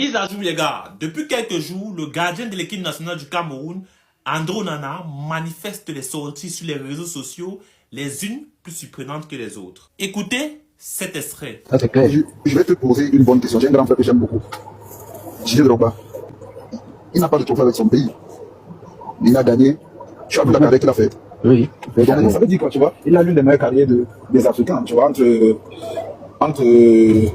Mise à jour les gars, depuis quelques jours, le gardien de l'équipe nationale du Cameroun, André Onana, manifeste les sorties sur les réseaux sociaux, les unes plus surprenantes que les autres. Écoutez cet extrait. Ça c'est clair. Je vais te poser une bonne question. J'ai un grand frère que j'aime beaucoup. Didier Drogba. Il n'a pas de trophée avec son pays. Il a gagné. Tu as vu la carrière qu'il a faite. Oui. Donc, ça veut dire quoi, tu vois? Il a l'une des meilleures carrières des Africains, tu vois, entre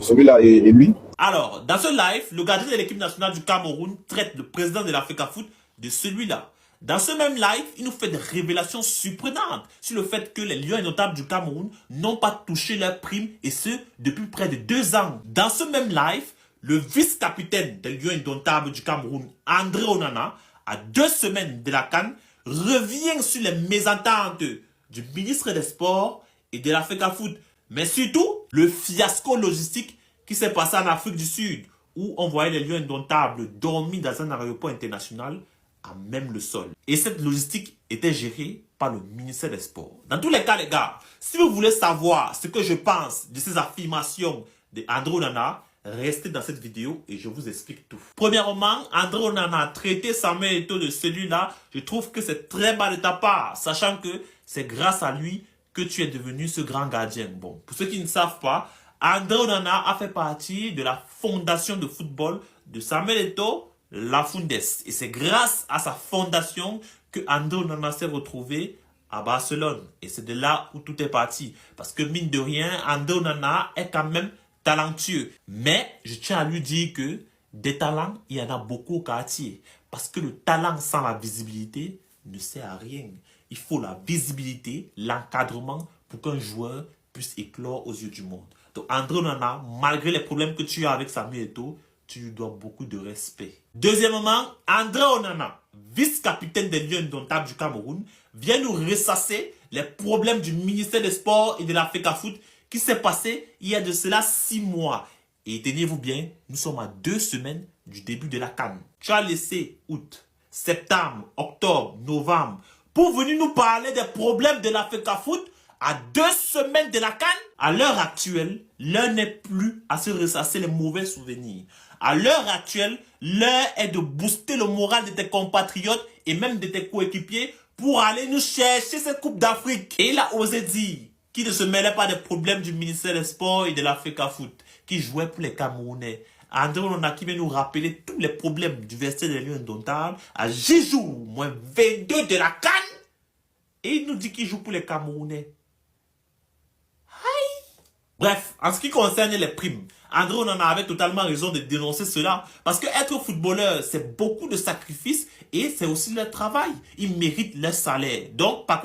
celui-là et lui. Alors, dans ce live, le gardien de l'équipe nationale du Cameroun traite le président de l'Africa Foot de celui-là. Dans ce même live, il nous fait des révélations surprenantes sur le fait que les Lions Indomptables du Cameroun n'ont pas touché leur prime, et ce, depuis près de 2 ans. Dans ce même live, le vice-capitaine des Lions Indomptables du Cameroun, André Onana, à 2 semaines de la CAN, revient sur les mésententes du ministre des Sports et de l'Africa Foot. Mais surtout, le fiasco logistique qui s'est passé en Afrique du Sud, où on voyait les Lions Indomptables dormir dans un aéroport international à même le sol. Et cette logistique était gérée par le ministère des Sports. Dans tous les cas, les gars, si vous voulez savoir ce que je pense de ces affirmations d'André Onana, restez dans cette vidéo et je vous explique tout. Premièrement, André Onana a traité Samuel Eto'o de celui-là. Je trouve que c'est très bas de ta part, sachant que c'est grâce à lui que tu es devenu ce grand gardien. Bon, pour ceux qui ne savent pas, André Onana a fait partie de la fondation de football de Samuel Eto'o, la Fundes. Et c'est grâce à sa fondation que André Onana s'est retrouvé à Barcelone. Et c'est de là où tout est parti. Parce que mine de rien, André Onana est quand même talentueux. Mais je tiens à lui dire que des talents, il y en a beaucoup au quartier. Parce que le talent sans la visibilité ne sert à rien. Il faut la visibilité, l'encadrement pour qu'un joueur puisse éclore aux yeux du monde. Donc André Onana, malgré les problèmes que tu as avec Samuel Eto'o, tu lui dois beaucoup de respect. Deuxièmement, André Onana, vice-capitaine des Lions Indomptables du Cameroun, vient nous ressasser les problèmes du ministère des Sports et de l'Africa Foot qui s'est passé il y a de cela 6 mois. Et tenez-vous bien, nous sommes à 2 semaines du début de la CAN. Tu as laissé août, septembre, octobre, novembre pour venir nous parler des problèmes de l'Africa Foot à 2 semaines de la CAN. À l'heure actuelle, l'heure n'est plus à se ressasser les mauvais souvenirs. À l'heure actuelle, l'heure est de booster le moral de tes compatriotes et même de tes coéquipiers pour aller nous chercher cette Coupe d'Afrique. Et il a osé dire qu'il ne se mêlait pas des problèmes du ministère des Sports et de l'Africa Foot, qui jouait pour les Camerounais. André Onana qui vient nous rappeler tous les problèmes du vestiaire des Lions Indomptables à 10 jours, moins 22 de la CAN. Et il nous dit qu'il joue pour les Camerounais. Bref, en ce qui concerne les primes, André Onana avait totalement raison de dénoncer cela. Parce que être footballeur, c'est beaucoup de sacrifices et c'est aussi leur travail. Ils méritent leur salaire. Donc, par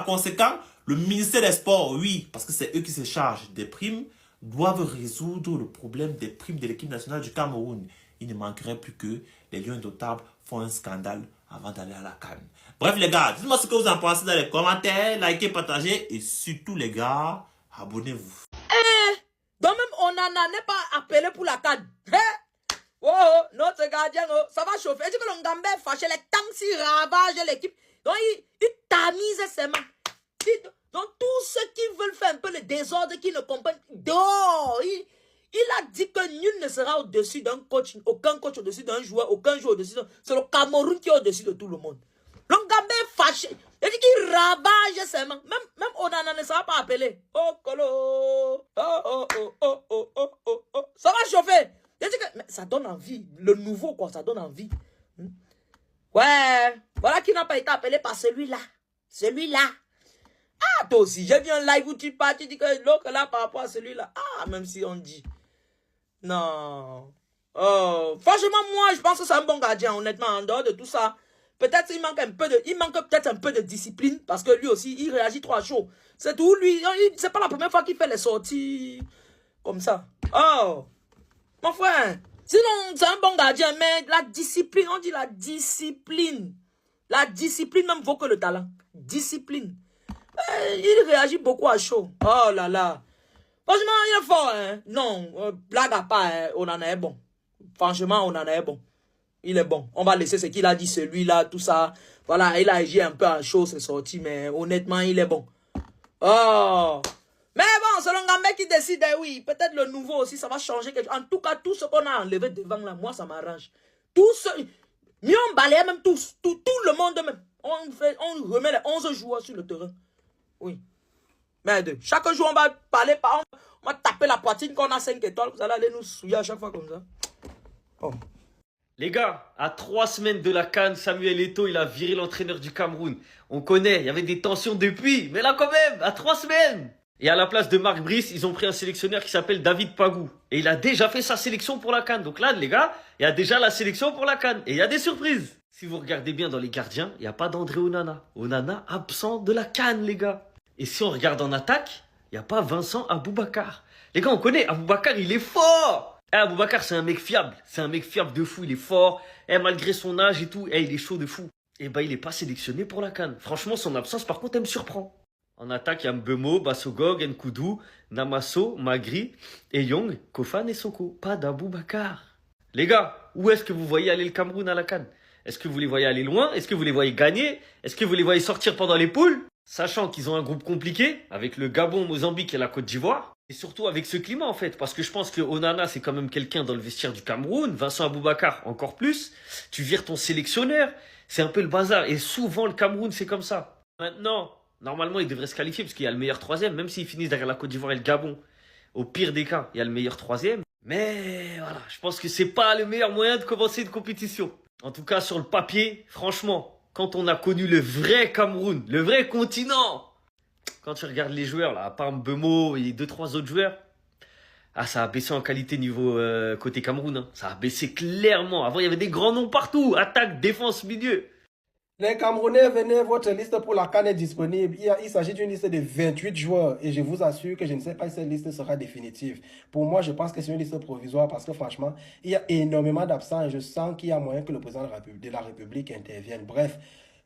conséquent, le ministère des Sports, oui, parce que c'est eux qui se chargent des primes, doivent résoudre le problème des primes de l'équipe nationale du Cameroun. Il ne manquerait plus que les Lions Indomptables font un scandale avant d'aller à la CAN. Bref les gars, dites-moi ce que vous en pensez dans les commentaires, likez, partagez et surtout les gars, abonnez-vous. Donc même Onana n'est pas appelé pour la CAN. Oh, notre gardien, ça va chauffer. Est-ce que le Ngambé est fâché, les tanks s'y ravagent l'équipe. Donc il tamise ses mains. Donc tous ceux qui veulent faire un peu le désordre, qui ne comprennent, dehors. Il a dit que nul ne sera au-dessus d'un coach, aucun coach au-dessus d'un joueur, aucun joueur au-dessus d'un... C'est le Cameroun qui est au-dessus de tout le monde. L'Ongambé est fâché. Il dit qu'il ravage ses mains. Même Onana ne sera pas appelé. Oh, Kolo. Oh. Ça va chauffer. Il dit que... Mais ça donne envie. Le nouveau, quoi, ça donne envie. Ouais. Voilà qui n'a pas été appelé par celui-là. Celui-là. Ah, toi aussi, j'ai vu un live où tu pars, tu dis que l'autre là par rapport à celui-là. Ah, même si on dit... Non. Oh, franchement, moi, je pense que c'est un bon gardien, honnêtement, en dehors de tout ça. Peut-être il manque peut-être un peu de discipline, parce que lui aussi, il réagit trop chaud. C'est tout, lui, c'est pas la première fois qu'il fait les sorties comme ça. Oh, mon frère. Sinon, c'est un bon gardien, mais la discipline, on dit la discipline. La discipline même vaut que le talent. Discipline. Il réagit beaucoup à chaud. Oh là là. Franchement, il est fort, hein. Non, blague à part, hein, on en est bon. Franchement, on en est bon. Il est bon. On va laisser ce qu'il a dit, celui-là, tout ça. Voilà, il a agi un peu à chaud, c'est sorti, mais honnêtement, il est bon. Oh, Mais bon, selon Gambé qui décide, oui, peut-être le nouveau aussi, ça va changer quelque chose. En tout cas, tout ce qu'on a enlevé devant là, moi, ça m'arrange. Tout ce... Mieux on balaye même tous, tout le monde même. On remet les 11 joueurs sur le terrain. Oui. Mais chaque jour, on va parler, on va taper la poitrine qu'on a 5 étoiles. Vous allez aller nous souiller à chaque fois comme ça. Oh. Les gars, à 3 semaines de la CAN, Samuel Eto'o, il a viré l'entraîneur du Cameroun. On connaît, il y avait des tensions depuis, mais là quand même, à 3 semaines. Et à la place de Marc Brice, ils ont pris un sélectionneur qui s'appelle David Pagou. Et il a déjà fait sa sélection pour la CAN. Donc là, les gars, il y a déjà la sélection pour la CAN. Et il y a des surprises. Si vous regardez bien dans les gardiens, il n'y a pas d'André Onana. Onana absent de la CAN, les gars. Et si on regarde en attaque, il n'y a pas Vincent Aboubakar. Les gars, on connaît, Aboubakar, il est fort. Aboubakar, c'est un mec fiable. C'est un mec fiable de fou, il est fort. Malgré son âge et tout, il est chaud de fou. Et il n'est pas sélectionné pour la CAN. Franchement, son absence, par contre, elle me surprend. En attaque, il y a Mbemo, Bassogog, Nkoudou, Namasso, Magri, et Young, Kofan et Soko. Pas d'Aboubacar. Les gars, où est-ce que vous voyez aller le Cameroun à la CAN? Est-ce que vous les voyez aller loin? Est-ce que vous les voyez gagner? Est-ce que vous les voyez sortir pendant les poules? Sachant qu'ils ont un groupe compliqué, avec le Gabon, Mozambique et la Côte d'Ivoire. Et surtout avec ce climat en fait, parce que je pense que Onana c'est quand même quelqu'un dans le vestiaire du Cameroun, Vincent Aboubakar encore plus, tu vires ton sélectionneur, c'est un peu le bazar, et souvent le Cameroun c'est comme ça. Maintenant, normalement il devrait se qualifier parce qu'il y a le meilleur troisième, même s'ils finissent derrière la Côte d'Ivoire et le Gabon. Au pire des cas, il y a le meilleur troisième, mais voilà, je pense que c'est pas le meilleur moyen de commencer une compétition. En tout cas sur le papier, franchement, quand on a connu le vrai Cameroun, le vrai continent, quand tu regardes les joueurs, là, à part Mbemo et 2-3 autres joueurs, ça a baissé en qualité niveau côté Cameroun. Hein. Ça a baissé clairement. Avant, il y avait des grands noms partout. Attaque, défense, milieu. Les Camerounais, venez, votre liste pour la CAN est disponible. Il s'agit d'une liste de 28 joueurs et je vous assure que je ne sais pas si cette liste sera définitive. Pour moi, je pense que c'est une liste provisoire parce que franchement, il y a énormément d'absents et je sens qu'il y a moyen que le président de la République intervienne. Bref,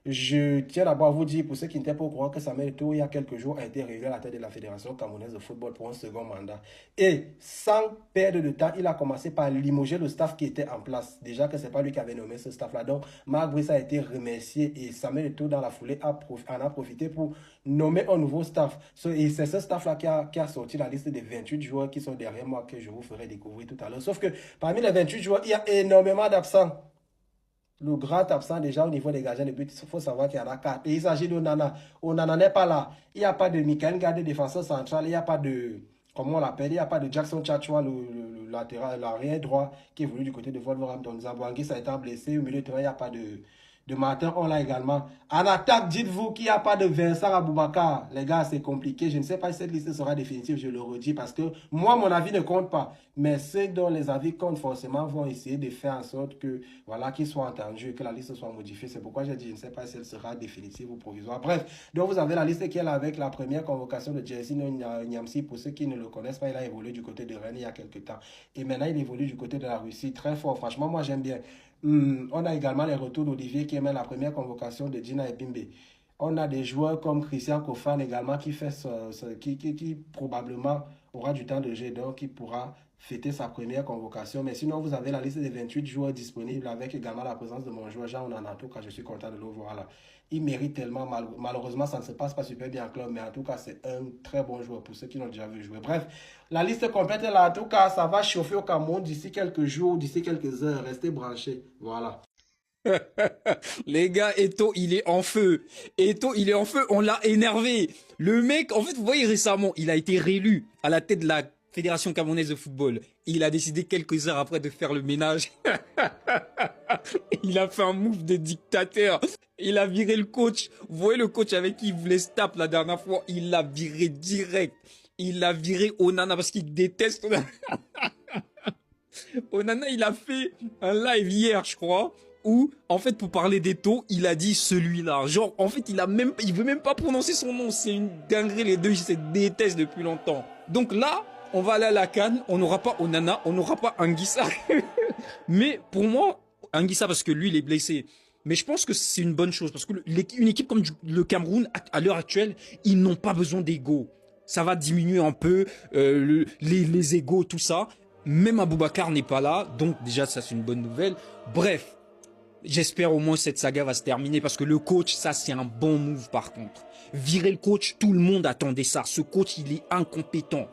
je tiens d'abord à vous dire, pour ceux qui n'étaient pas au courant, que Samuel Eto'o, il y a quelques jours, a été réélu à la tête de la Fédération camerounaise de football pour un second mandat. Et sans perdre de temps, il a commencé par limoger le staff qui était en place. Déjà que ce n'est pas lui qui avait nommé ce staff-là. Donc, Marc Brice a été remercié et Samuel Eto'o, dans la foulée, en a profité pour nommer un nouveau staff. Et c'est ce staff-là qui a sorti la liste des 28 joueurs qui sont derrière moi, que je vous ferai découvrir tout à l'heure. Sauf que parmi les 28 joueurs, il y a énormément d'absents. Le grand absent déjà au niveau des gardiens de but, il faut savoir qu'il y en a 4. Et il s'agit d'Onana. Onana n'est pas là. Il n'y a pas de Michael Gade, défenseur central. Il n'y a pas de, comment on l'appelle, il n'y a pas de Jackson Tchatchoua, le latéral, l'arrière droit qui est venu du côté de Wolverhampton. Zambouangui, ça a été blessé. Au milieu de terrain, il n'y a pas de Martin, on l'a également. En attaque, dites-vous qu'il n'y a pas de Vincent Aboubakar. Les gars, c'est compliqué. Je ne sais pas si cette liste sera définitive, je le redis, parce que moi, mon avis ne compte pas. Mais ceux dont les avis comptent forcément vont essayer de faire en sorte que, voilà, qu'ils soient entendus et que la liste soit modifiée. C'est pourquoi j'ai dit, je ne sais pas si elle sera définitive ou provisoire. Bref, donc vous avez la liste qui est là avec la première convocation de Jerzy Nyamsi. Pour ceux qui ne le connaissent pas, il a évolué du côté de Rennes il y a quelques temps. Et maintenant, il évolue du côté de la Russie. Très fort. Franchement, moi, j'aime bien. On a également les retours d'Olivier qui aimait la première convocation de Gina Ebimbe. On a des joueurs comme Christian Kofan également qui probablement aura du temps de jeu, donc qui pourra fêter sa première convocation. Mais sinon, vous avez la liste des 28 joueurs disponibles avec également la présence de mon joueur Jean Onanato, quand je suis content de le voir là. Il mérite tellement, malheureusement, ça ne se passe pas super bien en club, mais en tout cas, c'est un très bon joueur pour ceux qui l'ont déjà vu jouer. Bref, la liste complète est là. En tout cas, ça va chauffer au Cameroun d'ici quelques jours, d'ici quelques heures. Restez branchés. Voilà. Les gars, Eto'o, il est en feu. Eto'o, il est en feu. On l'a énervé. Le mec, en fait, vous voyez récemment, il a été réélu à la tête de la Fédération camerounaise de football. Il a décidé quelques heures après de faire le ménage. Il a fait un move de dictateur. Il a viré le coach. Vous voyez le coach avec qui il voulait se taper la dernière fois. Il l'a viré direct. Il l'a viré Onana parce qu'il déteste Onana. Onana, il a fait un live hier, je crois, où, en fait, pour parler d'Eto'o, il a dit celui-là. Genre, en fait, il veut même pas prononcer son nom. C'est une dinguerie, les deux, ils se détestent depuis longtemps. Donc là, on va aller à la CAN, on n'aura pas Onana, on n'aura pas Anguissa. Mais pour moi, Anguissa, parce que lui, il est blessé. Mais je pense que c'est une bonne chose, parce que une équipe comme le Cameroun, à l'heure actuelle, ils n'ont pas besoin d'ego. Ça va diminuer un peu les égos, tout ça. Même Aboubakar n'est pas là, donc déjà, ça, c'est une bonne nouvelle. Bref, J'espère au moins que cette saga va se terminer parce que le coach, ça c'est un bon move par contre. Virer le coach, tout le monde attendait ça. Ce coach, il est incompétent.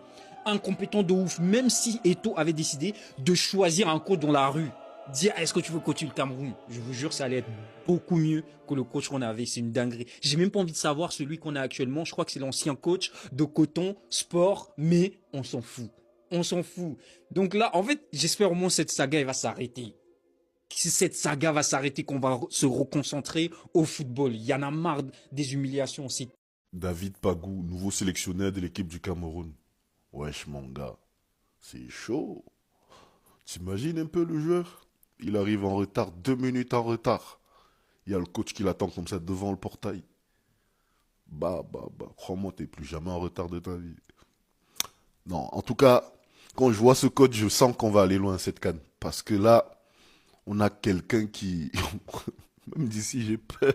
Incompétent de ouf. Même si Eto'o avait décidé de choisir un coach dans la rue. Dire, est-ce que tu veux coacher le Cameroun? Je vous jure, ça allait être beaucoup mieux que le coach qu'on avait. C'est une dinguerie. J'ai même pas envie de savoir celui qu'on a actuellement. Je crois que c'est l'ancien coach de Coton Sport, mais on s'en fout. On s'en fout. Donc là, en fait, j'espère au moins cette saga, elle va s'arrêter. Si cette saga va s'arrêter, qu'on va se reconcentrer au football. Il y en a marre des humiliations aussi. David Pagou, nouveau sélectionneur de l'équipe du Cameroun. Wesh mon gars, c'est chaud. T'imagines un peu le joueur? Il arrive en retard, 2 minutes en retard. Il y a le coach qui l'attend comme ça devant le portail. Crois-moi, t'es plus jamais en retard de ta vie. Non, en tout cas, quand je vois ce coach, je sens qu'on va aller loin cette CAN. Parce que là, on a quelqu'un qui... Même d'ici, j'ai peur.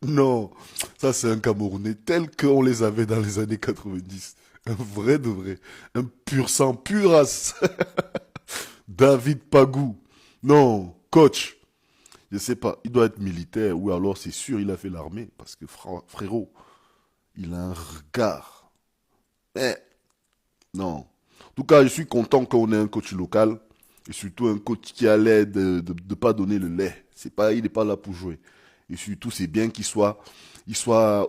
Non, ça c'est un Camerounais tel qu'on les avait dans les années 90. Un vrai de vrai. Un pur sang, pur as. David Pagou. Non, coach. Je sais pas, il doit être militaire ou alors c'est sûr il a fait l'armée. Parce que frérot, il a un regard. Non. En tout cas, je suis content qu'on ait un coach local. Et surtout un coach qui a l'air de pas donner le lait. Il n'est pas là pour jouer. Et surtout, c'est bien qu'il soit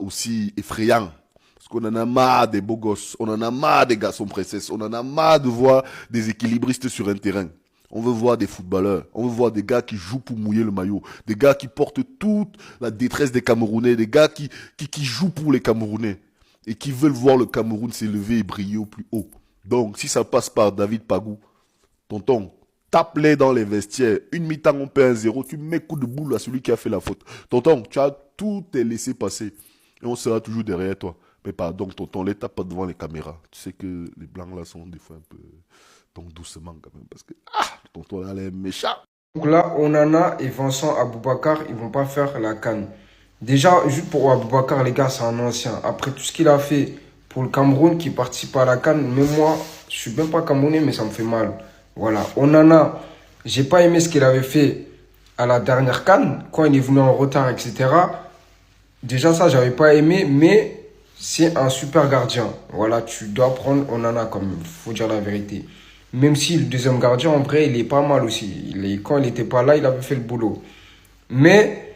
aussi effrayant. Parce qu'on en a marre des beaux gosses. On en a marre des garçons princesses. On en a marre de voir des équilibristes sur un terrain. On veut voir des footballeurs. On veut voir des gars qui jouent pour mouiller le maillot. Des gars qui portent toute la détresse des Camerounais. Des gars qui jouent pour les Camerounais. Et qui veulent voir le Cameroun s'élever et briller au plus haut. Donc, si ça passe par David Pagou, tonton, tape-les dans les vestiaires. Une mi-temps, on perd 1-0. Tu mets coup de boule à celui qui a fait la faute. Tonton, tu as tout laissé passer. Et on sera toujours derrière toi. Mais pardon, tonton, les tape pas devant les caméras. Tu sais que les blancs là sont des fois un peu... Donc doucement quand même. Parce que, tonton là, elle est méchant. Donc là, Onana et Vincent Aboubakar, ils vont pas faire la CAN. Déjà, juste pour Aboubakar, les gars, c'est un ancien. Après tout ce qu'il a fait pour le Cameroun qui participe à la CAN, même moi, je suis même pas Camerounais, mais ça me fait mal. Voilà, Onana, j'ai pas aimé ce qu'il avait fait à la dernière CAN, quand il est venu en retard, etc. Déjà ça, j'avais pas aimé, mais c'est un super gardien. Voilà, tu dois prendre Onana quand même, faut dire la vérité. Même si le deuxième gardien, en vrai, il est pas mal aussi. Quand il était pas là, il avait fait le boulot. Mais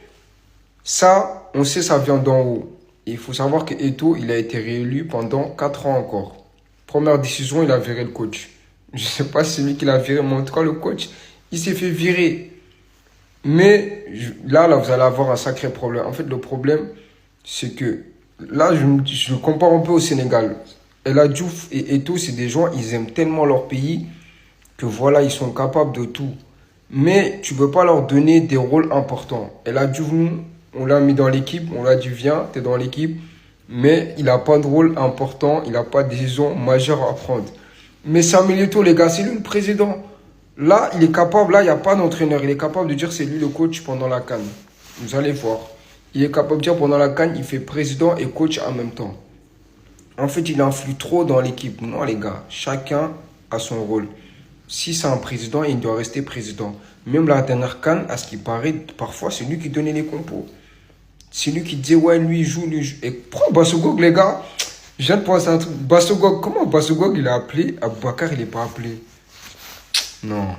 ça, on sait, ça vient d'en haut. Et il faut savoir que Eto'o, il a été réélu pendant 4 ans encore. Première décision, il a viré le coach. Je ne sais pas si c'est lui qui l'a viré, mais en tout cas, le coach, il s'est fait virer. Mais là, vous allez avoir un sacré problème. En fait, le problème, c'est que là, je compare un peu au Sénégal. El Hadji Diouf et Eto'o, c'est des gens, ils aiment tellement leur pays que voilà, ils sont capables de tout. Mais tu ne peux pas leur donner des rôles importants. El Hadji Diouf, nous, on l'a mis dans l'équipe, on l'a dit, viens, tu es dans l'équipe. Mais il n'a pas de rôle important, il n'a pas de décision majeure à prendre. Mais Samuel Eto'o, les gars, c'est lui le président. Là, il est capable, là, il n'y a pas d'entraîneur. Il est capable de dire c'est lui le coach pendant la CAN. Vous allez voir. Il est capable de dire pendant la CAN, il fait président et coach en même temps. En fait, il influe trop dans l'équipe. Non, les gars, chacun a son rôle. Si c'est un président, il doit rester président. Même la dernière CAN, à ce qui paraît, parfois, c'est lui qui donnait les compos. C'est lui qui disait, ouais, lui, il joue, lui, il joue. Et prends Bassogog, les gars. Je viens de penser à un truc. Bassogog, comment Bassogog, il a appelé Aboubakar, il n'est pas appelé? Non.